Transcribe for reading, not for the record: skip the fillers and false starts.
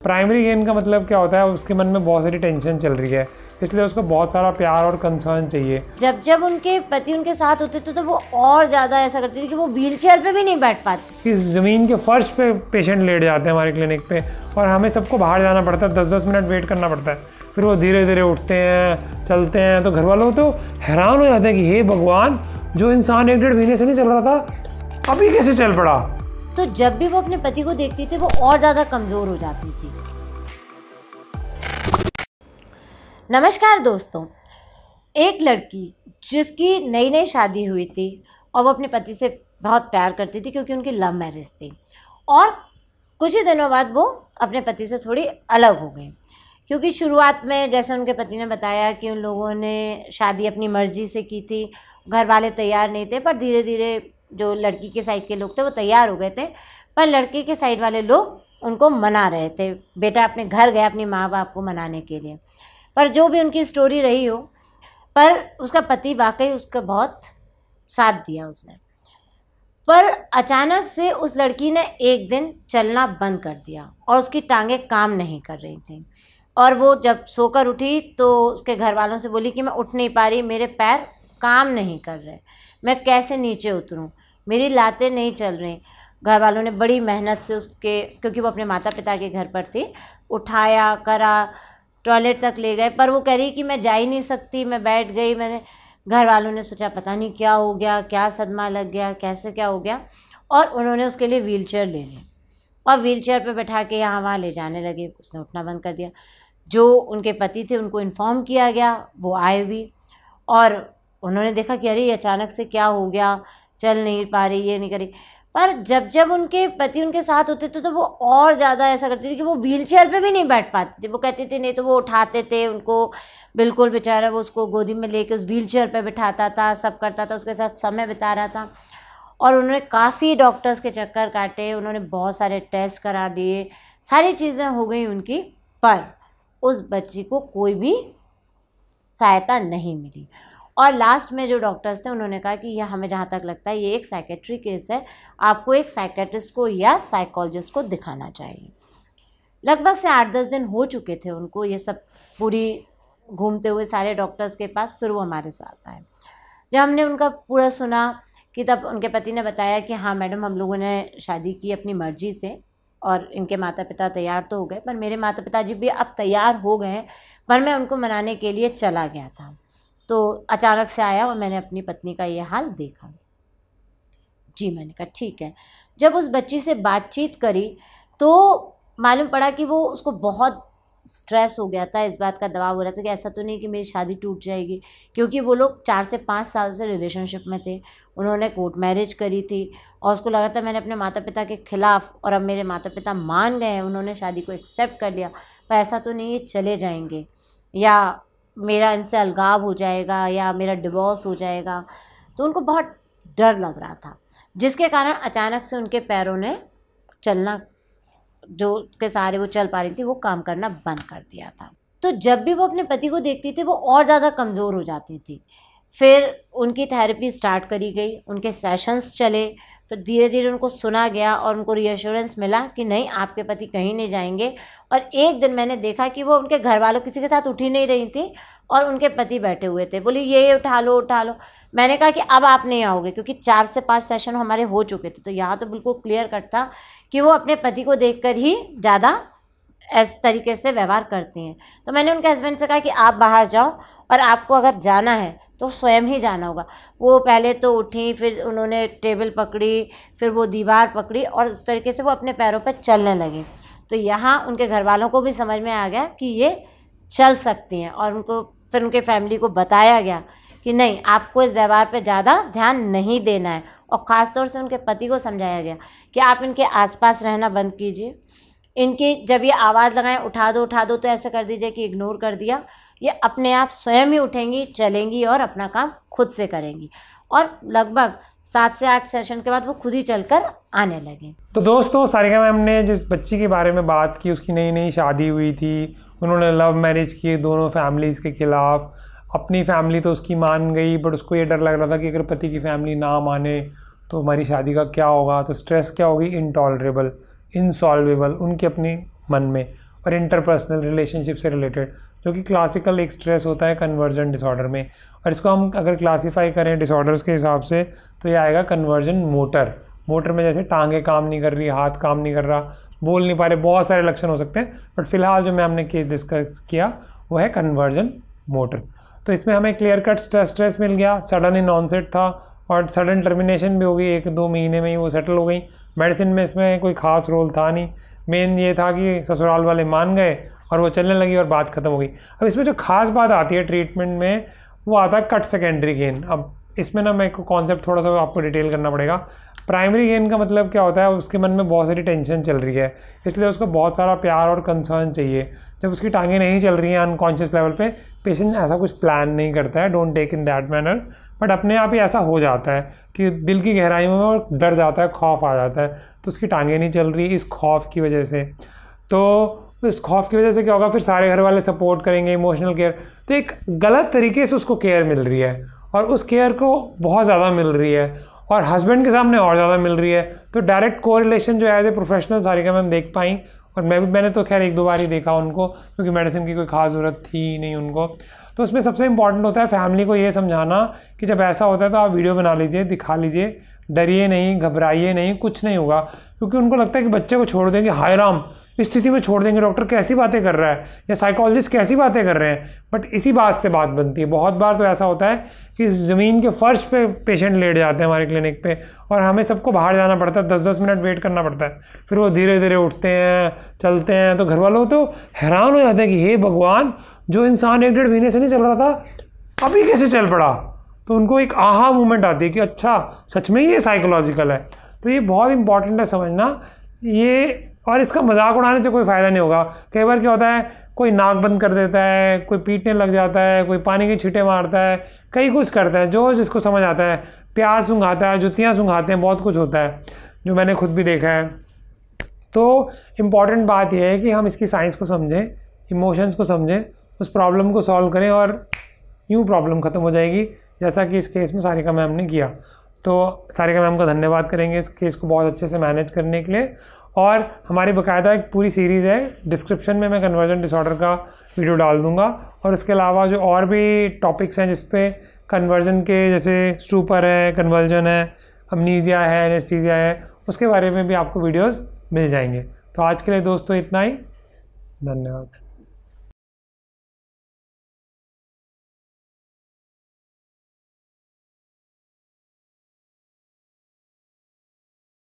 Primary gain का मतलब क्या होता है, उसके मन में बहुत सारी टेंशन चल रही है, इसलिए उसको बहुत सारा प्यार और कंसर्न चाहिए। जब जब उनके पति उनके साथ होते थे तो वो और ज़्यादा ऐसा करती थी कि वो व्हीलचेयर पे भी नहीं बैठ पाती। इस ज़मीन के फर्श पे पेशेंट लेट जाते हैं हमारे क्लिनिक पे, और हमें सबको बाहर जाना पड़ता है, 10-10 मिनट वेट करना पड़ता है, फिर वो धीरे धीरे उठते हैं, चलते हैं। तो घर वालों तो हैरान हो जाते हैं कि हे भगवान, जो इंसान 1-1.5 महीने से नहीं चल रहा था अभी कैसे चल पड़ा। तो जब भी वो अपने पति को देखती थी वो और ज़्यादा कमज़ोर हो जाती थी। नमस्कार दोस्तों, एक लड़की जिसकी नई नई शादी हुई थी और वो अपने पति से बहुत प्यार करती थी क्योंकि उनकी लव मैरिज थी, और कुछ ही दिनों बाद वो अपने पति से थोड़ी अलग हो गई। क्योंकि शुरुआत में जैसे उनके पति ने बताया कि उन लोगों ने शादी अपनी मर्ज़ी से की थी, घर वाले तैयार नहीं थे, पर धीरे धीरे जो लड़की के साइड के लोग थे वो तैयार हो गए थे, पर लड़के के साइड वाले लोग उनको मना रहे थे। बेटा अपने घर गया अपनी माँ बाप को मनाने के लिए। पर जो भी उनकी स्टोरी रही हो, पर उसका पति वाकई उसका बहुत साथ दिया उसने। पर अचानक से उस लड़की ने एक दिन चलना बंद कर दिया और उसकी टांगें काम नहीं कर रही थी, और वो जब सोकर उठी तो उसके घर वालों से बोली कि मैं उठ नहीं पा रही, मेरे पैर काम नहीं कर रहे, मैं कैसे नीचे उतरूं, मेरी लातें नहीं चल रही। घर वालों ने बड़ी मेहनत से उसके, क्योंकि वो अपने माता पिता के घर पर थी, उठाया करा, टॉयलेट तक ले गए, पर वो कह रही कि मैं जा ही नहीं सकती, मैं बैठ गई। मैंने घर वालों ने सोचा पता नहीं क्या हो गया, क्या सदमा लग गया, कैसे क्या हो गया, और उन्होंने उसके लिए व्हीलचेयर ले ली और व्हीलचेयर पे बैठा के यहाँ वहाँ ले जाने लगे। उसने उठना बंद कर दिया। जो उनके पति थे उनको इन्फॉर्म किया गया, वो आए भी, और उन्होंने देखा कि अरे अचानक से क्या हो गया, चल नहीं पा रही, ये नहीं करी। पर जब जब उनके पति उनके साथ होते थे तो वो और ज़्यादा ऐसा करती थी कि वो व्हीलचेयर पे भी नहीं बैठ पाती थी। वो कहती थी नहीं तो वो उठाते थे उनको, बिल्कुल बेचारा वो उसको गोदी में लेके उस व्हीलचेयर पे बिठाता था, सब करता था, उसके साथ समय बिता रहा था। और उन्होंने काफ़ी डॉक्टर्स के चक्कर काटे, उन्होंने बहुत सारे टेस्ट करा दिए, सारी चीज़ें हो गई उनकी, पर उस बच्ची को कोई भी सहायता नहीं मिली। और लास्ट में जो डॉक्टर्स थे उन्होंने कहा कि यह हमें जहाँ तक लगता है ये एक साइकेट्री केस है, आपको एक साइकेट्रिस्ट को या साइकोलॉजिस्ट को दिखाना चाहिए। लगभग से 8-10 दिन हो चुके थे उनको ये सब पूरी घूमते हुए सारे डॉक्टर्स के पास। फिर वो हमारे साथ आए। जब हमने उनका पूरा सुना कि तब उनके पति ने बताया कि हाँ मैडम, हम लोगों ने शादी की अपनी मर्ज़ी से और इनके माता पिता तैयार तो हो गए, पर मेरे माता पिताजी भी अब तैयार हो गए, पर मैं उनको मनाने के लिए चला गया था, तो अचानक से आया और मैंने अपनी पत्नी का ये हाल देखा। जी, मैंने कहा ठीक है। जब उस बच्ची से बातचीत करी तो मालूम पड़ा कि वो उसको बहुत स्ट्रेस हो गया था, इस बात का दबाव हो रहा था कि ऐसा तो नहीं कि मेरी शादी टूट जाएगी, क्योंकि वो लोग 4 से 5 साल से रिलेशनशिप में थे। उन्होंने कोर्ट मैरिज करी थी और उसको लगा था मैंने अपने माता पिता के ख़िलाफ़, और अब मेरे माता पिता मान गए हैं, उन्होंने शादी को एक्सेप्ट कर लिया, पर ऐसा तो नहीं ये चले जाएंगे या मेरा इनसे अलगाव हो जाएगा या मेरा डिवोर्स हो जाएगा। तो उनको बहुत डर लग रहा था, जिसके कारण अचानक से उनके पैरों ने चलना, जो के सहारे वो चल पा रही थी, वो काम करना बंद कर दिया था। तो जब भी वो अपने पति को देखती थी वो और ज़्यादा कमज़ोर हो जाती थी। फिर उनकी थेरेपी स्टार्ट करी गई, उनके सेशंस चले, फिर धीरे धीरे उनको सुना गया और उनको रीअश्योरेंस मिला कि नहीं, आपके पति कहीं नहीं जाएंगे। और एक दिन मैंने देखा कि वो उनके घर वालों किसी के साथ उठ ही नहीं रही थी और उनके पति बैठे हुए थे, बोली ये उठा लो उठा लो। मैंने कहा कि अब आप नहीं आओगे, क्योंकि 4 से 5 सेशन हमारे हो चुके थे, तो यहाँ तो बिल्कुल क्लियर कट था कि वो अपने पति को देखकर ही ज़्यादा इस तरीके से व्यवहार करती हैं। तो मैंने उनके हस्बैंड से कहा कि आप बाहर जाओ, और आपको अगर जाना है तो स्वयं ही जाना होगा। वो पहले तो उठी, फिर उन्होंने टेबल पकड़ी, फिर वो दीवार पकड़ी, और उस तरीके से वो अपने पैरों पर चलने लगी। तो यहाँ उनके घर वालों को भी समझ में आ गया कि ये चल सकती हैं, और उनको फिर उनके फैमिली को बताया गया कि नहीं, आपको इस व्यवहार पे ज़्यादा ध्यान नहीं देना है, और ख़ास तौर से उनके पति को समझाया गया कि आप इनके आसपास रहना बंद कीजिए। इनकी जब ये आवाज़ लगाएं उठा दो तो ऐसे कर दीजिए कि इग्नोर कर दिया, ये अपने आप स्वयं ही उठेंगी, चलेंगी और अपना काम खुद से करेंगी। और लगभग 7 से 8 सेशन के बाद वो खुद ही चलकर आने लगे। तो दोस्तों, सारिका मैम ने जिस बच्ची के बारे में बात की, उसकी नई नई शादी हुई थी, उन्होंने लव मैरिज की दोनों फैमिलीज़ के ख़िलाफ़। अपनी फैमिली तो उसकी मान गई, बट उसको ये डर लग रहा था कि अगर पति की फैमिली ना माने तो हमारी शादी का क्या होगा। तो स्ट्रेस क्या होगी, इनटॉलरेबल, इनसॉल्वेबल उनके अपने मन में। और इंटरपर्सनल रिलेशनशिप से रिलेटेड, जो कि क्लासिकल एक स्ट्रेस होता है कन्वर्जन डिसऑर्डर में। और इसको हम अगर क्लासीफाई करें डिसऑर्डर्स के हिसाब से तो ये आएगा कन्वर्जन मोटर। मोटर में जैसे टांगे काम नहीं कर रही, हाथ काम नहीं कर रहा, बोल नहीं पा रहे, बहुत सारे लक्षण हो सकते हैं, बट फिलहाल जो मैं हमने केस डिस्कस किया वो है कन्वर्जन मोटर। तो इसमें हमें क्लियर कट स्ट्रेस मिल गया, सडन इन ऑनसेट था और सडन टर्मिनेशन भी हो गई, 1-2 महीने में ही वो सेटल हो गई। मेडिसिन में इसमें कोई खास रोल था नहीं, मेन ये था कि ससुराल वाले मान गए और वो चलने लगी और बात खत्म हो गई। अब इसमें जो खास बात आती है ट्रीटमेंट में वो आता है कट सेकेंडरी गेन। अब इसमें ना मेरे को कॉन्सेप्ट थोड़ा सा आपको डिटेल करना पड़ेगा। प्राइमरी गेन का मतलब क्या होता है, उसके मन में बहुत सारी टेंशन चल रही है, इसलिए उसको बहुत सारा प्यार और कंसर्न चाहिए। जब उसकी टांगें नहीं चल रही हैं अनकॉन्शियस लेवल पे, पेशेंट ऐसा कुछ प्लान नहीं करता है, don't take in that manner, but अपने आप ही ऐसा हो जाता है कि दिल की गहराई में वो डर जाता है, खौफ आ जाता है, तो उसकी टांगें नहीं चल रही इस खौफ की वजह से। तो इस खौफ की वजह से क्या होगा, फिर सारे घर वाले सपोर्ट करेंगे, इमोशनल केयर, तो एक गलत तरीके से उसको केयर मिल रही है और उस केयर को बहुत ज़्यादा मिल रही है और हस्बैंड के सामने और ज़्यादा मिल रही है। तो डायरेक्ट कोरिलेशन जो as a professional Sarika ma'am देख पाई, और मैंने तो खैर 1-2 बार ही देखा उनको, क्योंकि मेडिसिन की कोई खास ज़रूरत थी नहीं उनको। तो उसमें सबसे इम्पॉर्टेंट होता है फैमिली को ये समझाना कि जब ऐसा होता है तो आप वीडियो बना लीजिए, दिखा लीजिए, डरिए नहीं, घबराइए नहीं, कुछ नहीं होगा। क्योंकि उनको लगता है कि बच्चे को छोड़ देंगे, हाय राम इस स्थिति में छोड़ देंगे, डॉक्टर कैसी बातें कर रहा है या साइकोलॉजिस्ट कैसी बातें कर रहे हैं, बट इसी बात से बात बनती है। बहुत बार तो ऐसा होता है कि ज़मीन के फर्श पे पेशेंट लेट जाते हैं हमारे क्लिनिक पे और हमें सबको बाहर जाना पड़ता है, 10-10 मिनट वेट करना पड़ता है, फिर वो धीरे धीरे उठते हैं, चलते हैं, तो घर वालों तो हैरान हो जाते हैं कि हे भगवान, जो इंसान 1-1.5 महीने से नहीं चल रहा था अभी कैसे चल पड़ा। तो उनको एक आहा मूवमेंट आती है कि अच्छा सच में ये साइकोलॉजिकल है। तो ये बहुत इंपॉर्टेंट है समझना ये, और इसका मजाक उड़ाने से कोई फ़ायदा नहीं होगा। कई बार क्या होता है, कोई नाक बंद कर देता है, कोई पीटने लग जाता है, कोई पानी के छींटे मारता है, कई कुछ करता है, जो जिसको समझ आता है, प्याज सूंघाता है, जुतियाँ सूंघाते हैं, बहुत कुछ होता है जो मैंने खुद भी देखा है। तो इम्पॉर्टेंट बात यह है कि हम इसकी साइंस को समझें, इमोशंस को समझें, उस प्रॉब्लम को सॉल्व करें और यूँ प्रॉब्लम ख़त्म हो जाएगी, जैसा कि इस केस में सारिका मैम ने किया। तो सारिका मैम का धन्यवाद करेंगे इस केस को बहुत अच्छे से मैनेज करने के लिए। और हमारी बाकायदा एक पूरी सीरीज़ है, डिस्क्रिप्शन में मैं कन्वर्जन डिसऑर्डर का वीडियो डाल दूंगा, और इसके अलावा जो और भी टॉपिक्स हैं जिस पे कन्वर्जन के, जैसे स्टूपर है, कन्वर्जन है, अमनीजिया है, एनेस्थीसिया है, उसके बारे में भी आपको वीडियोस मिल जाएंगे। तो आज के लिए दोस्तों इतना ही, धन्यवाद।